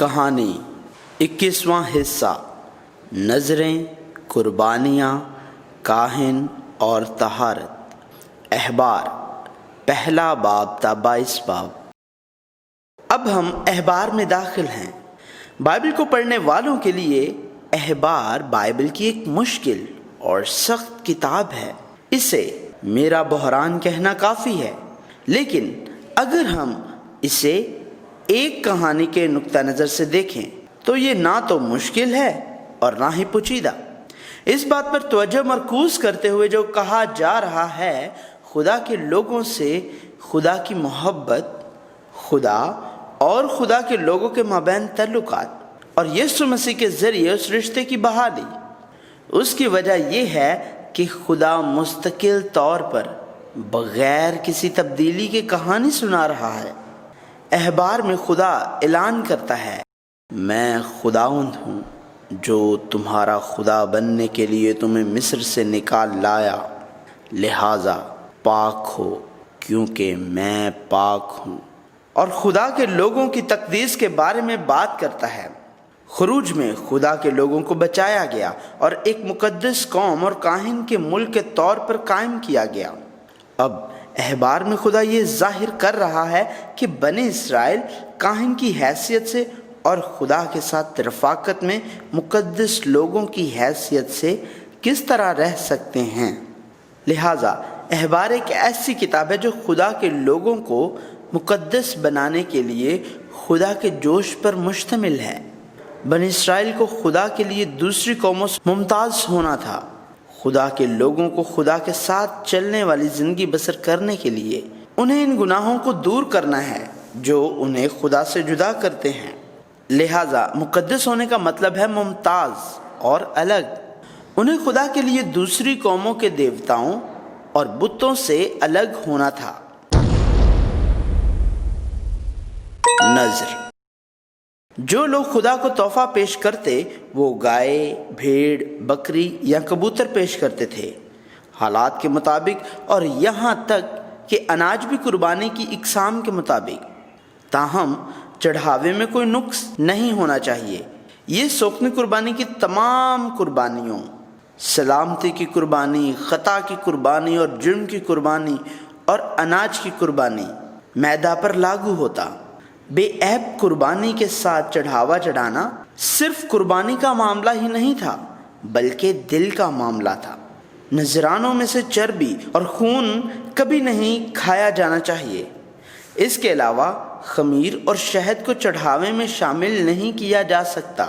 کہانی 21واں حصہ نظریں، قربانیاں، کاہن اور طہارت۔ احبار، پہلا باب تا 22 باب۔ اب ہم احبار میں داخل ہیں۔ بائبل کو پڑھنے والوں کے لیے احبار بائبل کی ایک مشکل اور سخت کتاب ہے۔ اسے میرا بحران کہنا کافی ہے، لیکن اگر ہم اسے ایک کہانی کے نقطہ نظر سے دیکھیں تو یہ نہ تو مشکل ہے اور نہ ہی پیچیدہ۔ اس بات پر توجہ مرکوز کرتے ہوئے جو کہا جا رہا ہے، خدا کے لوگوں سے خدا کی محبت، خدا اور خدا کے لوگوں کے مابین تعلقات اور یسوع مسیح کے ذریعے اس رشتے کی بحالی۔ اس کی وجہ یہ ہے کہ خدا مستقل طور پر بغیر کسی تبدیلی کے کہانی سنا رہا ہے۔ احبار میں خدا اعلان کرتا ہے، میں خداوند ہوں جو تمہارا خدا بننے کے لیے تمہیں مصر سے نکال لایا، لہٰذا پاک ہو کیونکہ میں پاک ہوں۔ اور خدا کے لوگوں کی تقدیس کے بارے میں بات کرتا ہے۔ خروج میں خدا کے لوگوں کو بچایا گیا اور ایک مقدس قوم اور کاہن کے ملک کے طور پر قائم کیا گیا۔ اب احبار میں خدا یہ ظاہر کر رہا ہے کہ بنی اسرائیل کاہن کی حیثیت سے اور خدا کے ساتھ رفاقت میں مقدس لوگوں کی حیثیت سے کس طرح رہ سکتے ہیں۔ لہٰذا احبار ایک ایسی کتاب ہے جو خدا کے لوگوں کو مقدس بنانے کے لیے خدا کے جوش پر مشتمل ہے۔ بنی اسرائیل کو خدا کے لیے دوسری قوموں سے ممتاز ہونا تھا۔ خدا کے لوگوں کو خدا کے ساتھ چلنے والی زندگی بسر کرنے کے لیے انہیں ان گناہوں کو دور کرنا ہے جو انہیں خدا سے جدا کرتے ہیں۔ لہٰذا مقدس ہونے کا مطلب ہے ممتاز اور الگ۔ انہیں خدا کے لیے دوسری قوموں کے دیوتاؤں اور بتوں سے الگ ہونا تھا۔ نذر، جو لوگ خدا کو تحفہ پیش کرتے وہ گائے، بھیڑ، بکری یا کبوتر پیش کرتے تھے، حالات کے مطابق، اور یہاں تک کہ اناج بھی قربانی کی اقسام کے مطابق۔ تاہم چڑھاوے میں کوئی نقص نہیں ہونا چاہیے۔ یہ سوکھنے قربانی کی تمام قربانیوں، سلامتی کی قربانی، خطا کی قربانی اور جرم کی قربانی اور اناج کی قربانی میدہ پر لاگو ہوتا۔ بے عیب قربانی کے ساتھ چڑھاوا چڑھانا صرف قربانی کا معاملہ ہی نہیں تھا بلکہ دل کا معاملہ تھا۔ نذرانوں میں سے چربی اور خون کبھی نہیں کھایا جانا چاہیے۔ اس کے علاوہ خمیر اور شہد کو چڑھاوے میں شامل نہیں کیا جا سکتا،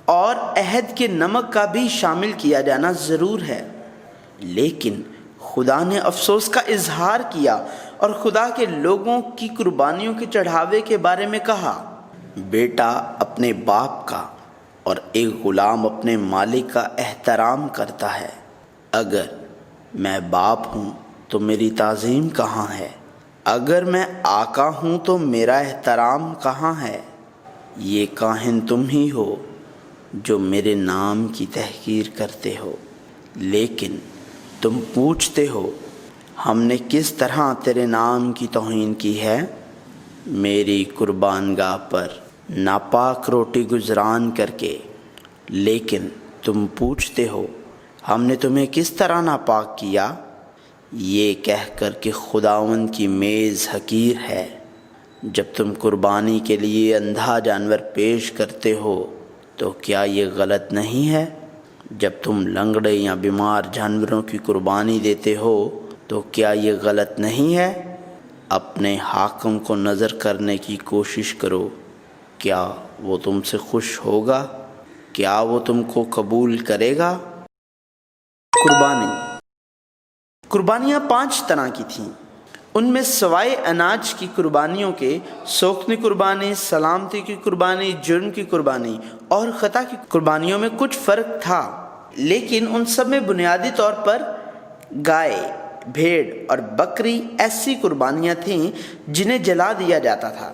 اور عہد کے نمک کا بھی شامل کیا جانا ضرور ہے۔ لیکن خدا نے افسوس کا اظہار کیا اور خدا کے لوگوں کی قربانیوں کے چڑھاوے کے بارے میں کہا، بیٹا اپنے باپ کا اور ایک غلام اپنے مالک کا احترام کرتا ہے۔ اگر میں باپ ہوں تو میری تعظیم کہاں ہے؟ اگر میں آقا ہوں تو میرا احترام کہاں ہے؟ یہ کاہن تم ہی ہو جو میرے نام کی تحقیر کرتے ہو، لیکن تم پوچھتے ہو ہم نے کس طرح تیرے نام کی توہین کی ہے؟ میری قربان گاہ پر ناپاک روٹی گزران کر کے۔ لیکن تم پوچھتے ہو ہم نے تمہیں کس طرح ناپاک کیا؟ یہ کہہ کر کہ خداوند کی میز حقیر ہے۔ جب تم قربانی کے لیے اندھا جانور پیش کرتے ہو تو کیا یہ غلط نہیں ہے؟ جب تم لنگڑے یا بیمار جانوروں کی قربانی دیتے ہو تو کیا یہ غلط نہیں ہے؟ اپنے حاکم کو نظر کرنے کی کوشش کرو، کیا وہ تم سے خوش ہوگا؟ کیا وہ تم کو قبول کرے گا؟ قربانیاں 5 طرح کی تھیں۔ ان میں سوائے اناج کی قربانیوں کے سوکھنے قربانی، سلامتی کی قربانی، جرم کی قربانی اور خطا کی قربانیوں میں کچھ فرق تھا، لیکن ان سب میں بنیادی طور پر گائے، بھیڑ اور بکری ایسی قربانیاں تھیں جنہیں جلا دیا جاتا تھا۔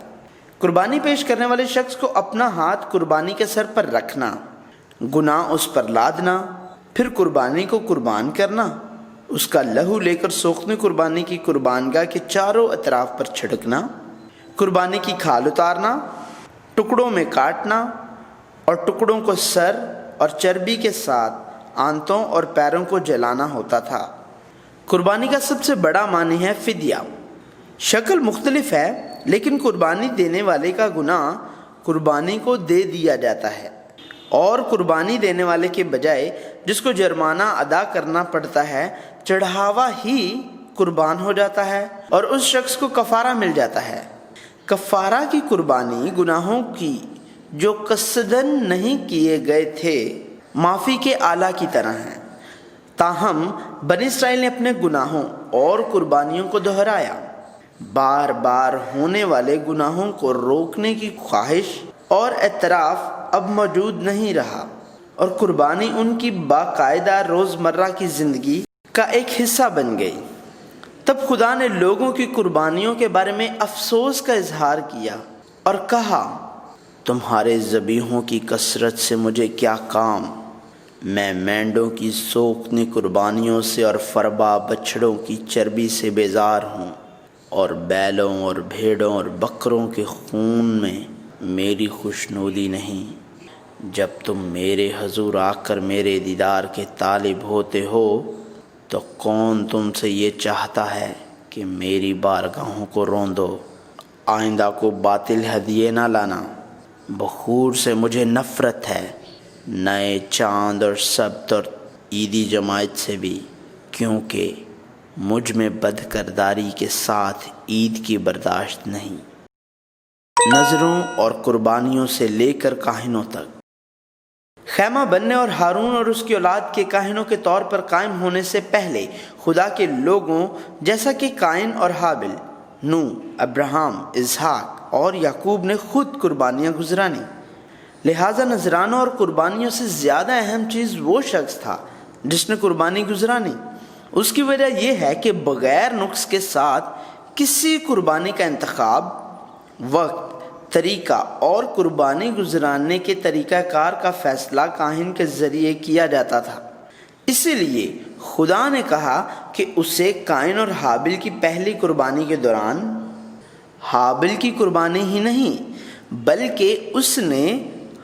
قربانی پیش کرنے والے شخص کو اپنا ہاتھ قربانی کے سر پر رکھنا، گناہ اس پر لادنا، پھر قربانی کو قربان کرنا، اس کا لہو لے کر سوکھنے قربانی کی قربانگاہ کے چاروں اطراف پر چھڑکنا، قربانی کی کھال اتارنا، ٹکڑوں میں کاٹنا اور ٹکڑوں کو سر اور چربی کے ساتھ آنتوں اور پیروں کو جلانا ہوتا تھا۔ قربانی کا سب سے بڑا معنی ہے فدیہ۔ شکل مختلف ہے، لیکن قربانی دینے والے کا گناہ قربانی کو دے دیا جاتا ہے، اور قربانی دینے والے کے بجائے جس کو جرمانہ ادا کرنا پڑتا ہے، چڑھاوا ہی قربان ہو جاتا ہے اور اس شخص کو کفارہ مل جاتا ہے۔ کفارہ کی قربانی گناہوں کی جو قصداً نہیں کیے گئے تھے معافی کے آلہ کی طرح ہیں۔ تاہم بنی اسرائیل نے اپنے گناہوں اور قربانیوں کو دہرایا۔ بار بار ہونے والے گناہوں کو روکنے کی خواہش اور اعتراف اب موجود نہیں رہا، اور قربانی ان کی باقاعدہ روزمرہ کی زندگی کا ایک حصہ بن گئی۔ تب خدا نے لوگوں کی قربانیوں کے بارے میں افسوس کا اظہار کیا اور کہا، تمہارے ذبیحوں کی کثرت سے مجھے کیا کام؟ میں مینڈوں کی سوکھنی قربانیوں سے اور فربا بچھڑوں کی چربی سے بیزار ہوں، اور بیلوں اور بھیڑوں اور بکروں کے خون میں میری خوشنودی نہیں۔ جب تم میرے حضور آ کر میرے دیدار کے طالب ہوتے ہو تو کون تم سے یہ چاہتا ہے کہ میری بارگاہوں کو روندو؟ آئندہ کو باطل ہدیے نہ لانا۔ بخور سے مجھے نفرت ہے، نئے چاند اور سبت اور عیدی جماعت سے بھی، کیونکہ مجھ میں بد کرداری کے ساتھ عید کی برداشت نہیں۔ نذروں اور قربانیوں سے لے کر کاہنوں تک۔ خیمہ بننے اور ہارون اور اس کی اولاد کے کاہنوں کے طور پر قائم ہونے سے پہلے خدا کے لوگوں جیسا کہ قائن اور حابل، نوح، ابراہیم، اسحاق اور یعقوب نے خود قربانیاں گزرانی۔ لہٰذا نذرانوں اور قربانیوں سے زیادہ اہم چیز وہ شخص تھا جس نے قربانی گزرانی۔ اس کی وجہ یہ ہے کہ بغیر نقص کے ساتھ کسی قربانی کا انتخاب، وقت، طریقہ اور قربانی گزرانے کے طریقہ کار کا فیصلہ کاہن کے ذریعے کیا جاتا تھا۔ اسی لیے خدا نے کہا کہ اسے قائن اور حابل کی پہلی قربانی کے دوران حابل کی قربانی ہی نہیں بلکہ اس نے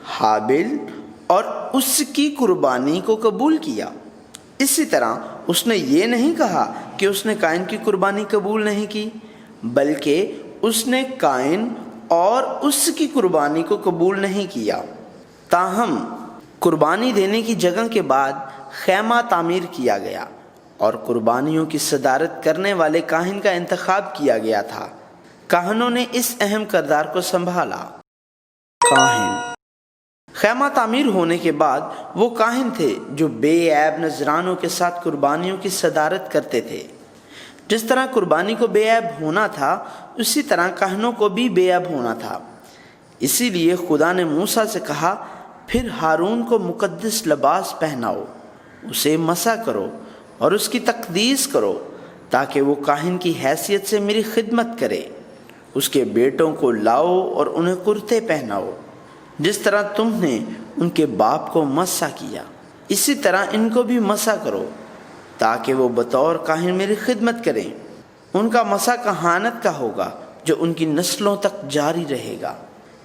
حابل اور اس کی قربانی کو قبول کیا۔ اسی طرح اس نے یہ نہیں کہا کہ اس نے قائن کی قربانی قبول نہیں کی، بلکہ اس نے قائن اور اس کی قربانی کو قبول نہیں کیا۔ تاہم قربانی دینے کی جگہ کے بعد خیمہ تعمیر کیا گیا اور قربانیوں کی صدارت کرنے والے کاہن کا انتخاب کیا گیا تھا۔ کاہنوں نے اس اہم کردار کو سنبھالا۔ کاہن خیمہ تعمیر ہونے کے بعد وہ کاہن تھے جو بے عیب نذرانوں کے ساتھ قربانیوں کی صدارت کرتے تھے۔ جس طرح قربانی کو بے عیب ہونا تھا، اسی طرح کاہنوں کو بھی بے عیب ہونا تھا۔ اسی لیے خدا نے موسیٰ سے کہا، پھر ہارون کو مقدس لباس پہناؤ، اسے مسح کرو اور اس کی تقدیس کرو تاکہ وہ کاہن کی حیثیت سے میری خدمت کرے۔ اس کے بیٹوں کو لاؤ اور انہیں کرتے پہناؤ، جس طرح تم نے ان کے باپ کو مسح کیا، اسی طرح ان کو بھی مسح کرو تاکہ وہ بطور کاہن میری خدمت کریں۔ ان کا مسح کہانت کا ہوگا جو ان کی نسلوں تک جاری رہے گا،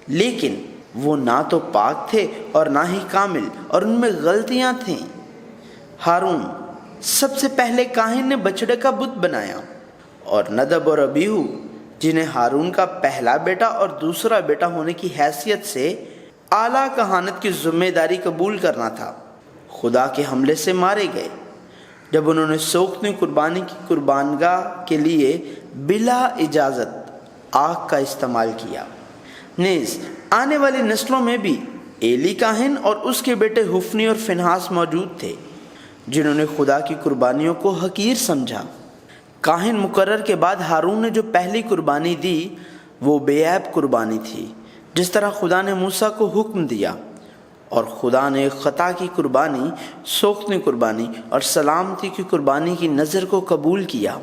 لیکن وہ نہ تو پاک تھے اور نہ ہی کامل، اور ان میں غلطیاں تھیں۔ ہارون سب سے پہلے کاہن نے بچڑے کا بت بنایا، اور ندب اور ابیہو جنہیں ہارون کا پہلا بیٹا اور دوسرا بیٹا ہونے کی حیثیت سے اعلیٰ کہانت کی ذمہ داری قبول کرنا تھا، خدا کے حملے سے مارے گئے جب انہوں نے سوکھتی قربانی کی قربانگاہ کے لیے بلا اجازت آگ کا استعمال کیا۔ نیز آنے والی نسلوں میں بھی ایلی کاہن اور اس کے بیٹے حفنی اور فنہاس موجود تھے جنہوں نے خدا کی قربانیوں کو حقیر سمجھا۔ کاہن مقرر کے بعد ہارون نے جو پہلی قربانی دی وہ بے عیب قربانی تھی، جس طرح خدا نے موسیٰ کو حکم دیا، اور خدا نے خطا کی قربانی، سوکھتی قربانی اور سلامتی کی قربانی کی نذر کو قبول کیا۔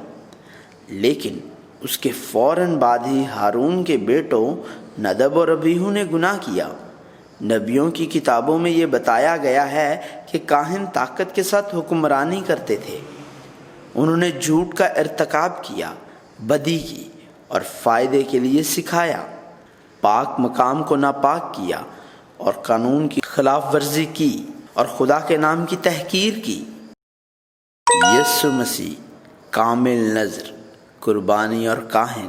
لیکن اس کے فوراً بعد ہی ہارون کے بیٹوں ندب اور ابیہو نے گناہ کیا۔ نبیوں کی کتابوں میں یہ بتایا گیا ہے کہ کاہن طاقت کے ساتھ حکمرانی کرتے تھے۔ انہوں نے جھوٹ کا ارتکاب کیا، بدی کی اور فائدے کے لیے سکھایا۔ پاک مقام کو ناپاک کیا اور قانون کی خلاف ورزی کی اور خدا کے نام کی تحقیر کی۔ یسوع مسیح کامل نذر، قربانی اور کاہن۔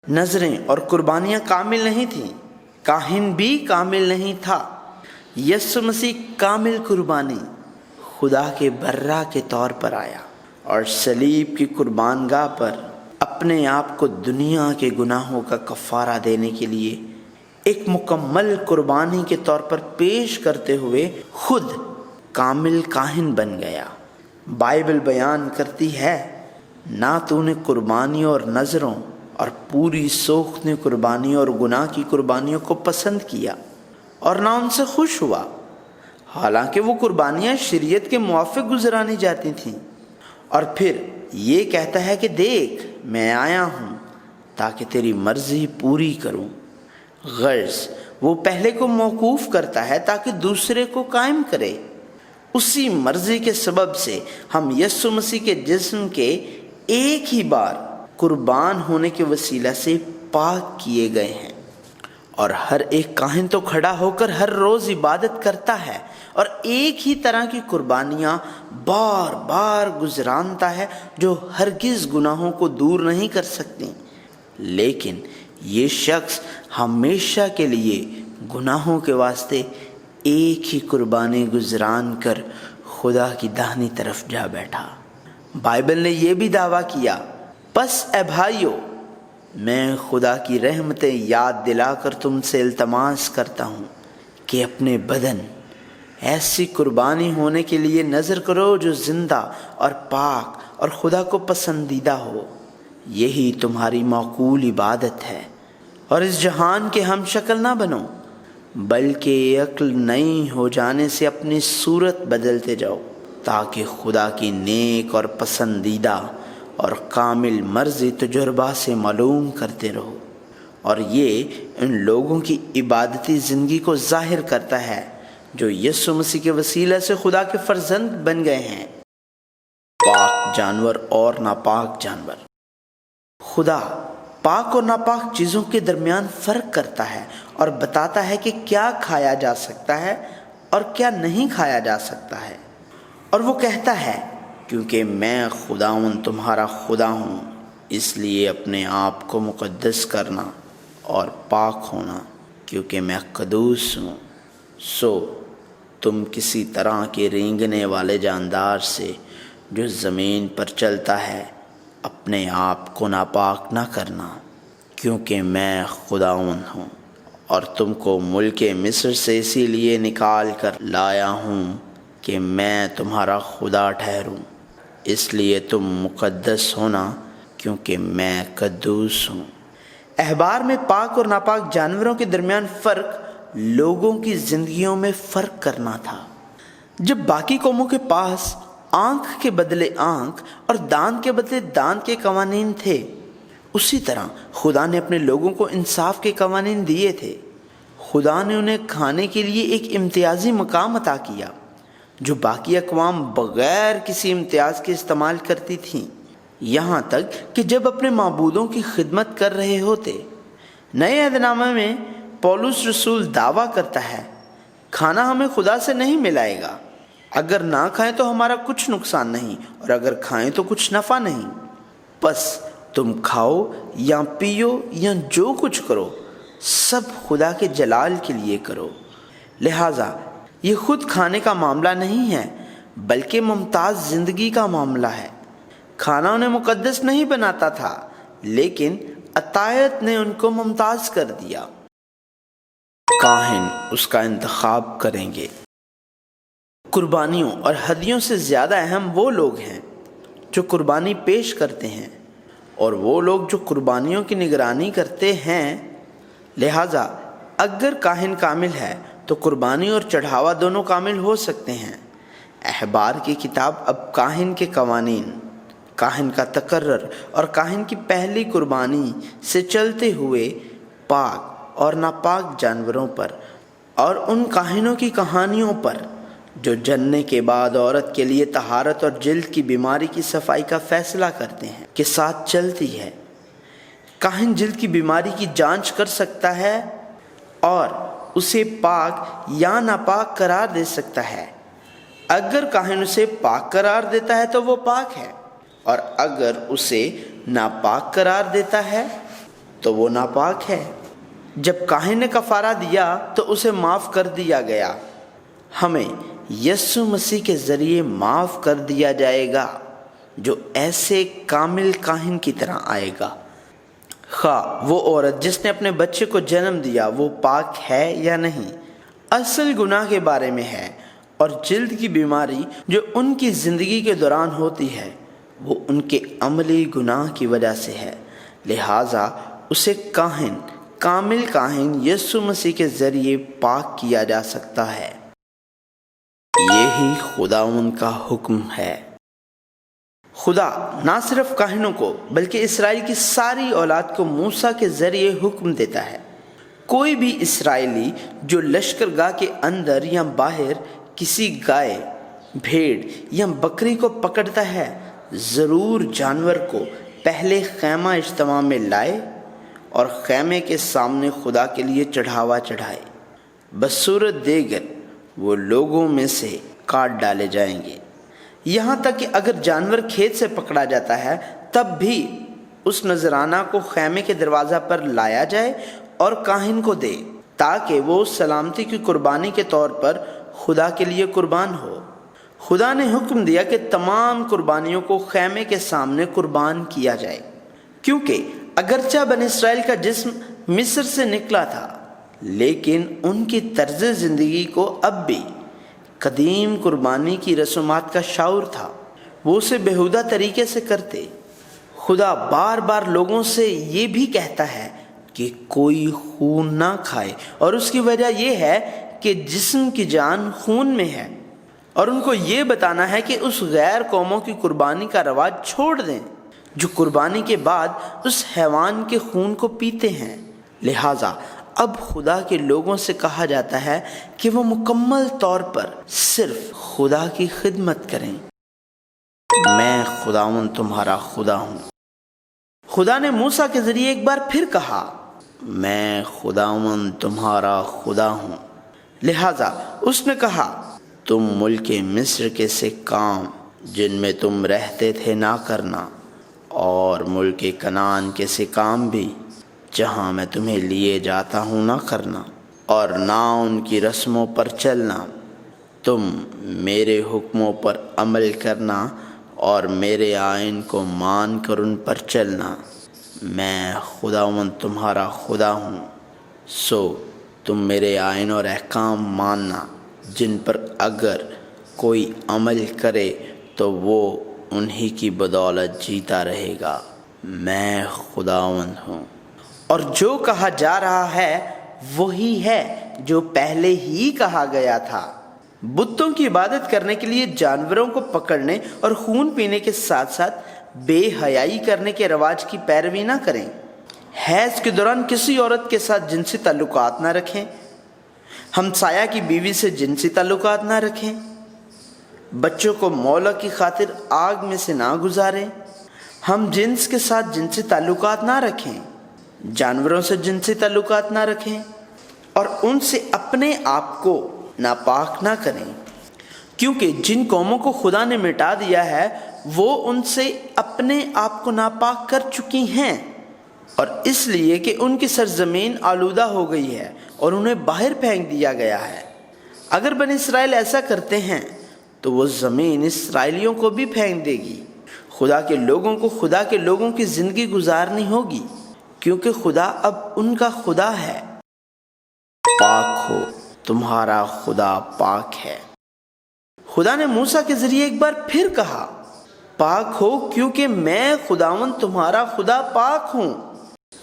نذریں اور قربانیاں کامل نہیں تھیں، کاہن بھی کامل نہیں تھا۔ یسوع مسیح کامل قربانی خدا کے برہ کے طور پر آیا اور صلیب کی قربان گاہ پر اپنے آپ کو دنیا کے گناہوں کا کفارہ دینے کے لیے ایک مکمل قربانی کے طور پر پیش کرتے ہوئے خود کامل کاہن بن گیا۔ بائبل بیان کرتی ہے، نہ تو نے قربانیوں اور نذروں اور پوری سوختہ قربانیوں اور گناہ کی قربانیوں کو پسند کیا اور نہ ان سے خوش ہوا، حالانکہ وہ قربانیاں شریعت کے موافق گزرانی جاتی تھیں۔ اور پھر یہ کہتا ہے کہ دیکھ میں آیا ہوں تاکہ تیری مرضی پوری کروں۔ غرض وہ پہلے کو موقوف کرتا ہے تاکہ دوسرے کو قائم کرے۔ اسی مرضی کے سبب سے ہم یسوع مسیح کے جسم کے ایک ہی بار قربان ہونے کے وسیلہ سے پاک کیے گئے ہیں، اور ہر ایک کاہن تو کھڑا ہو کر ہر روز عبادت کرتا ہے اور ایک ہی طرح کی قربانیاں بار بار گزرانتا ہے جو ہرگز گناہوں کو دور نہیں کر سکتی، لیکن یہ شخص ہمیشہ کے لیے گناہوں کے واسطے ایک ہی قربانی گزران کر خدا کی داہنی طرف جا بیٹھا۔ بائبل نے یہ بھی دعویٰ کیا، پس اے بھائیو میں خدا کی رحمتیں یاد دلا کر تم سے التماس کرتا ہوں کہ اپنے بدن ایسی قربانی ہونے کے لیے نذر کرو جو زندہ اور پاک اور خدا کو پسندیدہ ہو، یہی تمہاری معقول عبادت ہے۔ اور اس جہان کے ہم شکل نہ بنو، بلکہ عقل نئی ہو جانے سے اپنی صورت بدلتے جاؤ، تاکہ خدا کی نیک اور پسندیدہ اور کامل مرضی تجربہ سے معلوم کرتے رہو۔ اور یہ ان لوگوں کی عبادتی زندگی کو ظاہر کرتا ہے جو یسوع مسیح کے وسیلہ سے خدا کے فرزند بن گئے ہیں۔ پاک جانور اور ناپاک جانور۔ خدا پاک اور ناپاک چیزوں کے درمیان فرق کرتا ہے اور بتاتا ہے کہ کیا کھایا جا سکتا ہے اور کیا نہیں کھایا جا سکتا ہے۔ اور وہ کہتا ہے، کیونکہ میں خداوند تمہارا خدا ہوں، اس لیے اپنے آپ کو مقدس کرنا اور پاک ہونا، کیونکہ میں قدوس ہوں۔ سو تم کسی طرح کے رینگنے والے جاندار سے جو زمین پر چلتا ہے اپنے آپ کو ناپاک نہ کرنا، کیونکہ میں خداوند ہوں، اور تم کو ملک مصر سے اسی لیے نکال کر لایا ہوں کہ میں تمہارا خدا ٹھہروں، اس لیے تم مقدس ہونا کیونکہ میں قدوس ہوں۔ احبار میں پاک اور ناپاک جانوروں کے درمیان فرق لوگوں کی زندگیوں میں فرق کرنا تھا۔ جب باقی قوموں کے پاس آنکھ کے بدلے آنکھ اور دانت کے بدلے دانت کے قوانین تھے، اسی طرح خدا نے اپنے لوگوں کو انصاف کے قوانین دیے تھے۔ خدا نے انہیں کھانے کے لیے ایک امتیازی مقام عطا کیا جو باقی اقوام بغیر کسی امتیاز کے استعمال کرتی تھیں، یہاں تک کہ جب اپنے معبودوں کی خدمت کر رہے ہوتے۔ نئے عہد نامے میں پولس رسول دعویٰ کرتا ہے، کھانا ہمیں خدا سے نہیں ملائے گا، اگر نہ کھائیں تو ہمارا کچھ نقصان نہیں، اور اگر کھائیں تو کچھ نفع نہیں، بس تم کھاؤ یا پیو یا جو کچھ کرو سب خدا کے جلال کے لیے کرو۔ لہٰذا یہ خود کھانے کا معاملہ نہیں ہے بلکہ ممتاز زندگی کا معاملہ ہے۔ کھانا انہیں مقدس نہیں بناتا تھا، لیکن عطایت نے ان کو ممتاز کر دیا۔ کاہن اس کا انتخاب کریں گے۔ قربانیوں اور ہدیوں سے زیادہ اہم وہ لوگ ہیں جو قربانی پیش کرتے ہیں، اور وہ لوگ جو قربانیوں کی نگرانی کرتے ہیں۔ لہٰذا اگر کاہن کامل ہے تو قربانی اور چڑھاوا دونوں کامل ہو سکتے ہیں۔ احبار کی کتاب اب کاہن کے قوانین، کاہن کا تقرر اور کاہن کی پہلی قربانی سے چلتے ہوئے پاک اور ناپاک جانوروں پر اور ان کاہنوں کی کہانیوں پر جو جننے کے بعد عورت کے لیے طہارت اور جلد کی بیماری کی صفائی کا فیصلہ کرتے ہیں کے ساتھ چلتی ہے۔ کاہن جلد کی بیماری کی جانچ کر سکتا ہے اور اسے پاک یا ناپاک قرار دے سکتا ہے۔ اگر کاہن اسے پاک قرار دیتا ہے تو وہ پاک ہے، اور اگر اسے ناپاک قرار دیتا ہے تو وہ ناپاک ہے۔ جب کاہن نے کفارہ دیا تو اسے معاف کر دیا گیا۔ ہمیں یسوع مسیح کے ذریعے معاف کر دیا جائے گا جو ایسے کامل کاہن کی طرح آئے گا۔ خواہ وہ عورت جس نے اپنے بچے کو جنم دیا وہ پاک ہے یا نہیں، اصل گناہ کے بارے میں ہے، اور جلد کی بیماری جو ان کی زندگی کے دوران ہوتی ہے وہ ان کے عملی گناہ کی وجہ سے ہے، لہٰذا اسے کامل کاہن یسوع مسیح کے ذریعے پاک کیا جا سکتا ہے۔ یہی خداوند کا حکم ہے۔ خدا نہ صرف کاہنوں کو بلکہ اسرائیل کی ساری اولاد کو موسیٰ کے ذریعے حکم دیتا ہے۔ کوئی بھی اسرائیلی جو لشکرگاہ کے اندر یا باہر کسی گائے، بھیڑ یا بکری کو پکڑتا ہے ضرور جانور کو پہلے خیمہ اجتماع میں لائے اور خیمے کے سامنے خدا کے لیے چڑھاوا چڑھائے۔ بصورت دیگر وہ لوگوں میں سے کاٹ ڈالے جائیں گے۔ یہاں تک کہ اگر جانور کھیت سے پکڑا جاتا ہے تب بھی اس نذرانہ کو خیمے کے دروازہ پر لایا جائے اور کاہن کو دے، تاکہ وہ سلامتی کی قربانی کے طور پر خدا کے لیے قربان ہو۔ خدا نے حکم دیا کہ تمام قربانیوں کو خیمے کے سامنے قربان کیا جائے، کیونکہ اگرچہ بنی اسرائیل کا جسم مصر سے نکلا تھا لیکن ان کی طرز زندگی کو اب بھی قدیم قربانی کی رسومات کا شعور تھا، وہ اسے بیہودہ طریقے سے کرتے۔ خدا بار بار لوگوں سے یہ بھی کہتا ہے کہ کوئی خون نہ کھائے، اور اس کی وجہ یہ ہے کہ جسم کی جان خون میں ہے، اور ان کو یہ بتانا ہے کہ اس غیر قوموں کی قربانی کا رواج چھوڑ دیں جو قربانی کے بعد اس حیوان کے خون کو پیتے ہیں۔ لہٰذا اب خدا کے لوگوں سے کہا جاتا ہے کہ وہ مکمل طور پر صرف خدا کی خدمت کریں۔ میں خداوند تمہارا خدا ہوں۔ خدا نے موسیٰ کے ذریعے ایک بار پھر کہا، میں خداوند تمہارا خدا ہوں۔ لہٰذا اس نے کہا، تم ملک مصر کے سے کام جن میں تم رہتے تھے نہ کرنا، اور ملک کنعان کے سے کام بھی جہاں میں تمہیں لیے جاتا ہوں نہ کرنا، اور نہ ان کی رسموں پر چلنا۔ تم میرے حکموں پر عمل کرنا اور میرے آئین کو مان کر ان پر چلنا۔ میں خداوند تمہارا خدا ہوں، سو تم میرے آئین اور احکام ماننا، جن پر اگر کوئی عمل کرے تو وہ انہی کی بدولت جیتا رہے گا۔ میں خداوند ہوں۔ اور جو کہا جا رہا ہے وہی ہے جو پہلے ہی کہا گیا تھا۔ بتوں کی عبادت کرنے کے لیے جانوروں کو پکڑنے اور خون پینے کے ساتھ ساتھ بے حیائی کرنے کے رواج کی پیروی نہ کریں۔ حیض کے دوران کسی عورت کے ساتھ جنسی تعلقات نہ رکھیں، ہمسایہ کی بیوی سے جنسی تعلقات نہ رکھیں، بچوں کو مولا کی خاطر آگ میں سے نہ گزاریں، ہم جنس کے ساتھ جنسی تعلقات نہ رکھیں، جانوروں سے جنسی تعلقات نہ رکھیں، اور ان سے اپنے آپ کو ناپاک نہ کریں، کیونکہ جن قوموں کو خدا نے مٹا دیا ہے وہ ان سے اپنے آپ کو ناپاک کر چکی ہیں، اور اس لیے کہ ان کی سرزمین آلودہ ہو گئی ہے اور انہیں باہر پھینک دیا گیا ہے۔ اگر بنی اسرائیل ایسا کرتے ہیں تو وہ زمین اسرائیلیوں کو بھی پھینک دے گی۔ خدا کے لوگوں کو خدا کے لوگوں کی زندگی گزارنی ہوگی، کیونکہ خدا اب ان کا خدا ہے۔ پاک ہو، تمہارا خدا پاک ہے۔ خدا نے موسیٰ کے ذریعے ایک بار پھر کہا، پاک ہو کیونکہ میں خداوند تمہارا خدا پاک ہوں۔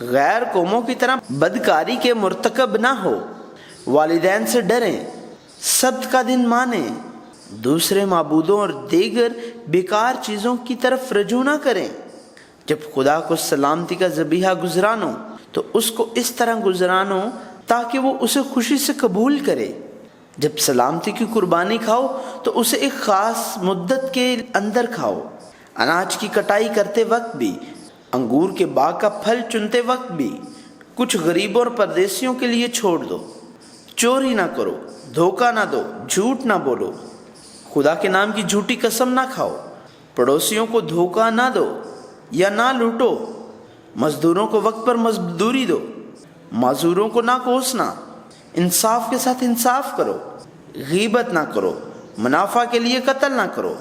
غیر قوموں کی طرح بدکاری کے مرتکب نہ ہو، والدین سے ڈریں، سبت کا دن مانیں، دوسرے معبودوں اور دیگر بیکار چیزوں کی طرف رجوع نہ کریں۔ جب خدا کو سلامتی کا ذبیحہ گزرانو تو اس کو اس طرح گزرانو تاکہ وہ اسے خوشی سے قبول کرے۔ جب سلامتی کی قربانی کھاؤ تو اسے ایک خاص مدت کے اندر کھاؤ۔ اناج کی کٹائی کرتے وقت بھی انگور کے باغ کا پھل چنتے وقت بھی کچھ غریبوں اور پردیسیوں کے لیے چھوڑ دو۔ چوری نہ کرو، دھوکہ نہ دو، جھوٹ نہ بولو، خدا کے نام کی جھوٹی قسم نہ کھاؤ، پڑوسیوں کو دھوکہ نہ دو یا نہ لوٹو، مزدوروں کو وقت پر مزدوری دو، معذوروں کو نہ کوسنا، انصاف کے ساتھ انصاف کرو، غیبت نہ کرو، منافع کے لیے قتل نہ کرو،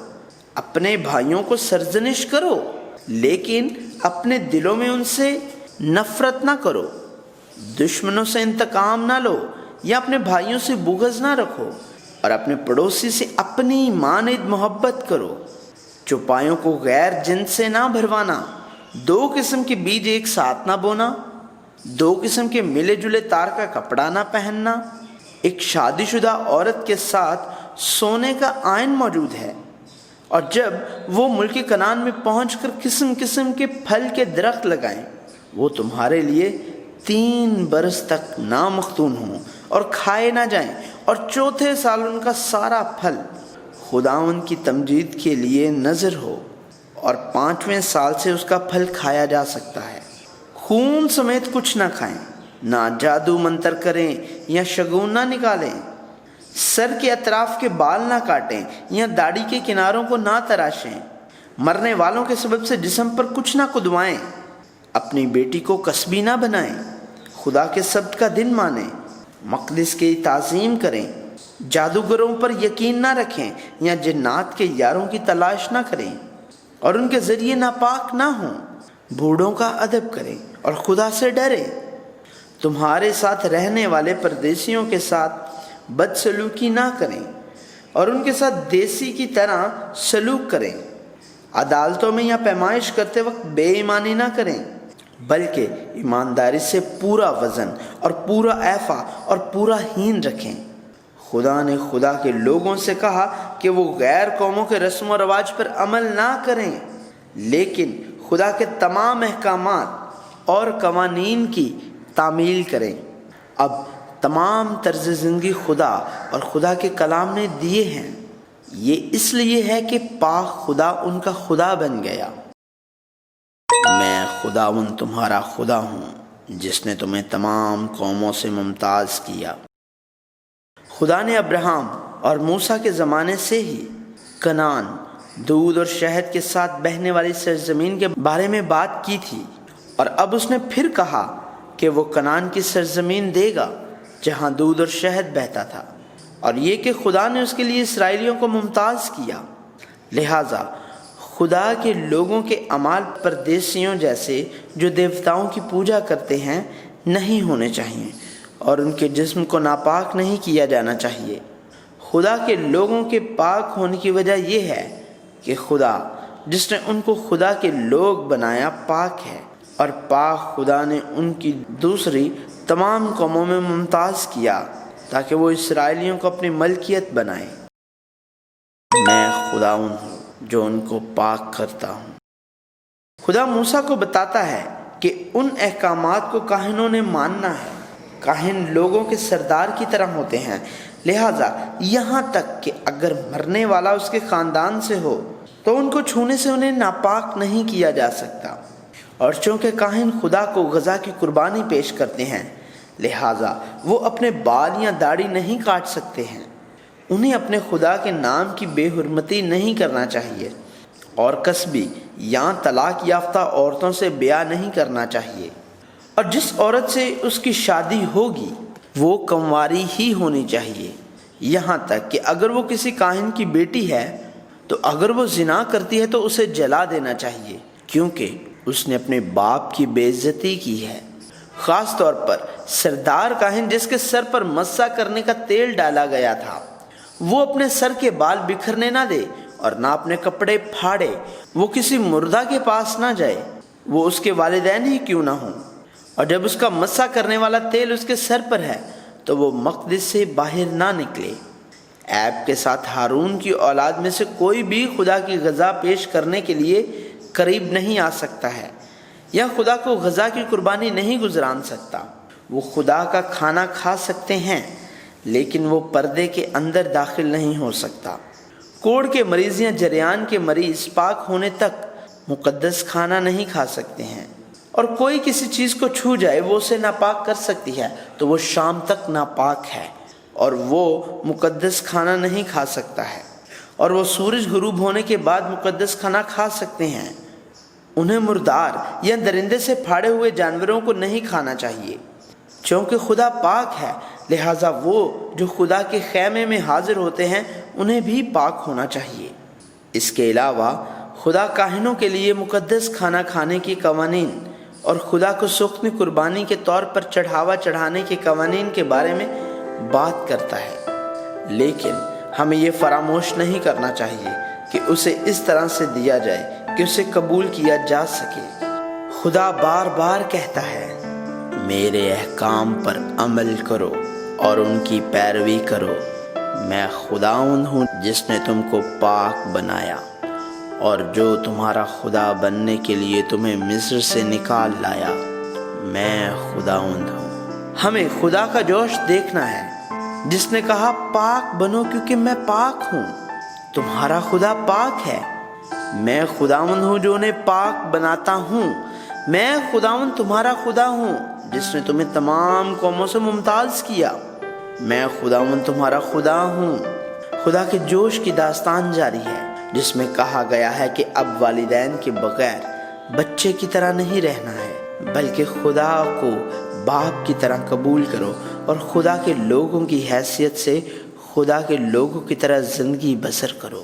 اپنے بھائیوں کو سرزنش کرو لیکن اپنے دلوں میں ان سے نفرت نہ کرو، دشمنوں سے انتقام نہ لو یا اپنے بھائیوں سے بغض نہ رکھو، اور اپنے پڑوسی سے اپنی مانند محبت کرو، چوپایوں کو غیر جنس سے نہ بھروانا، دو قسم کے بیج ایک ساتھ نہ بونا، دو قسم کے ملے جلے تار کا کپڑا نہ پہننا، ایک شادی شدہ عورت کے ساتھ سونے کا آئین موجود ہے، اور جب وہ ملک کنعان میں پہنچ کر قسم قسم کے پھل کے درخت لگائیں، وہ تمہارے لیے 3 برس تک نامختون ہوں اور کھائے نہ جائیں، اور چوتھے سال ان کا سارا پھل خداوند کی تمجید کے لیے نذر ہو، اور 5ویں سال سے اس کا پھل کھایا جا سکتا ہے۔ خون سمیت کچھ نہ کھائیں، نہ جادو منتر کریں یا شگون نہ نکالیں، سر کے اطراف کے بال نہ کاٹیں یا داڑھی کے کناروں کو نہ تراشیں، مرنے والوں کے سبب سے جسم پر کچھ نہ کدوائیں، اپنی بیٹی کو کسبی نہ بنائیں، خدا کے سبت کا دن مانیں، مقدس کی تعظیم کریں، جادوگروں پر یقین نہ رکھیں یا جنات کے یاروں کی تلاش نہ کریں اور ان کے ذریعے ناپاک نہ ہوں، بوڑھوں کا ادب کریں اور خدا سے ڈریں، تمہارے ساتھ رہنے والے پردیسیوں کے ساتھ بدسلوکی نہ کریں اور ان کے ساتھ دیسی کی طرح سلوک کریں، عدالتوں میں یا پیمائش کرتے وقت بے ایمانی نہ کریں بلکہ ایمانداری سے پورا وزن اور پورا ایفا اور پورا ہین رکھیں۔ خدا نے خدا کے لوگوں سے کہا کہ وہ غیر قوموں کے رسم و رواج پر عمل نہ کریں لیکن خدا کے تمام احکامات اور قوانین کی تعمیل کریں۔ اب تمام طرز زندگی خدا اور خدا کے کلام نے دیے ہیں، یہ اس لیے ہے کہ پاک خدا ان کا خدا بن گیا۔ میں خداوند تمہارا خدا ہوں جس نے تمہیں تمام قوموں سے ممتاز کیا۔ خدا نے ابراہیم اور موسیٰ کے زمانے سے ہی کنعان، دودھ اور شہد کے ساتھ بہنے والی سرزمین کے بارے میں بات کی تھی، اور اب اس نے پھر کہا کہ وہ کنعان کی سرزمین دے گا جہاں دودھ اور شہد بہتا تھا، اور یہ کہ خدا نے اس کے لیے اسرائیلیوں کو ممتاز کیا۔ لہٰذا خدا کے لوگوں کے اعمال پردیسیوں جیسے جو دیوتاؤں کی پوجا کرتے ہیں نہیں ہونے چاہیے، اور ان کے جسم کو ناپاک نہیں کیا جانا چاہیے۔ خدا کے لوگوں کے پاک ہونے کی وجہ یہ ہے کہ خدا جس نے ان کو خدا کے لوگ بنایا پاک ہے، اور پاک خدا نے ان کی دوسری تمام قوموں میں ممتاز کیا تاکہ وہ اسرائیلیوں کو اپنی ملکیت بنائیں۔ میں خداوند ہوں جو ان کو پاک کرتا ہوں۔ خدا موسیٰ کو بتاتا ہے کہ ان احکامات کو کاہنوں نے ماننا ہے۔ کاہن لوگوں کے سردار کی طرح ہوتے ہیں، لہٰذا یہاں تک کہ اگر مرنے والا اس کے خاندان سے ہو تو ان کو چھونے سے انہیں ناپاک نہیں کیا جا سکتا، اور چونکہ کاہن خدا کو غذا کی قربانی پیش کرتے ہیں لہٰذا وہ اپنے بال یا داڑھی نہیں کاٹ سکتے ہیں، انہیں اپنے خدا کے نام کی بے حرمتی نہیں کرنا چاہیے، اور کسبی یا طلاق یافتہ عورتوں سے بیاہ نہیں کرنا چاہیے، اور جس عورت سے اس کی شادی ہوگی وہ کنواری ہی ہونی چاہیے، یہاں تک کہ اگر وہ کسی کاہن کی بیٹی ہے تو اگر وہ زنا کرتی ہے تو اسے جلا دینا چاہیے، کیونکہ اس نے اپنے باپ کی بے عزتی کی ہے۔ خاص طور پر سردار کاہن جس کے سر پر مسح کرنے کا تیل ڈالا گیا تھا، وہ اپنے سر کے بال بکھرنے نہ دے اور نہ اپنے کپڑے پھاڑے، وہ کسی مردہ کے پاس نہ جائے، وہ اس کے والدین ہی کیوں نہ ہوں، اور جب اس کا مسح کرنے والا تیل اس کے سر پر ہے تو وہ مقدس سے باہر نہ نکلے۔ عیب کے ساتھ ہارون کی اولاد میں سے کوئی بھی خدا کی غذا پیش کرنے کے لیے قریب نہیں آ سکتا ہے یا خدا کو غذا کی قربانی نہیں گزران سکتا۔ وہ خدا کا کھانا کھا سکتے ہیں لیکن وہ پردے کے اندر داخل نہیں ہو سکتا۔ کوڑ کے مریض یا جریان کے مریض پاک ہونے تک مقدس کھانا نہیں کھا سکتے ہیں، اور کوئی کسی چیز کو چھو جائے وہ اسے ناپاک کر سکتی ہے تو وہ شام تک ناپاک ہے اور وہ مقدس کھانا نہیں کھا سکتا ہے، اور وہ سورج غروب ہونے کے بعد مقدس کھانا کھا سکتے ہیں۔ انہیں مردار یا درندے سے پھاڑے ہوئے جانوروں کو نہیں کھانا چاہیے، چونکہ خدا پاک ہے، لہٰذا وہ جو خدا کے خیمے میں حاضر ہوتے ہیں انہیں بھی پاک ہونا چاہیے۔ اس کے علاوہ خدا کاہنوں کے لیے مقدس کھانا کھانے کے قوانین اور خدا کو سخن قربانی کے طور پر چڑھاوا چڑھانے کے قوانین کے بارے میں بات کرتا ہے، لیکن ہمیں یہ فراموش نہیں کرنا چاہیے کہ اسے اس طرح سے دیا جائے کہ اسے قبول کیا جا سکے۔ خدا بار بار کہتا ہے، میرے احکام پر عمل کرو اور ان کی پیروی کرو، میں خداوند ہوں جس نے تم کو پاک بنایا اور جو تمہارا خدا بننے کے لیے تمہیں مصر سے نکال لایا، میں خداوند ہوں۔ ہمیں خدا کا جوش دیکھنا ہے جس نے کہا پاک بنو کیونکہ میں پاک ہوں۔ تمہارا خدا پاک ہے، میں خداوند ہوں جو انہیں پاک بناتا ہوں۔ میں خداوند تمہارا خدا ہوں جس نے تمہیں تمام قوموں سے ممتاز کیا، میں خداوند تمہارا خدا ہوں۔ خدا کے جوش کی داستان جاری ہے جس میں کہا گیا ہے کہ اب والدین کے بغیر بچے کی طرح نہیں رہنا ہے، بلکہ خدا کو باپ کی طرح قبول کرو اور خدا کے لوگوں کی حیثیت سے خدا کے لوگوں کی طرح زندگی بسر کرو۔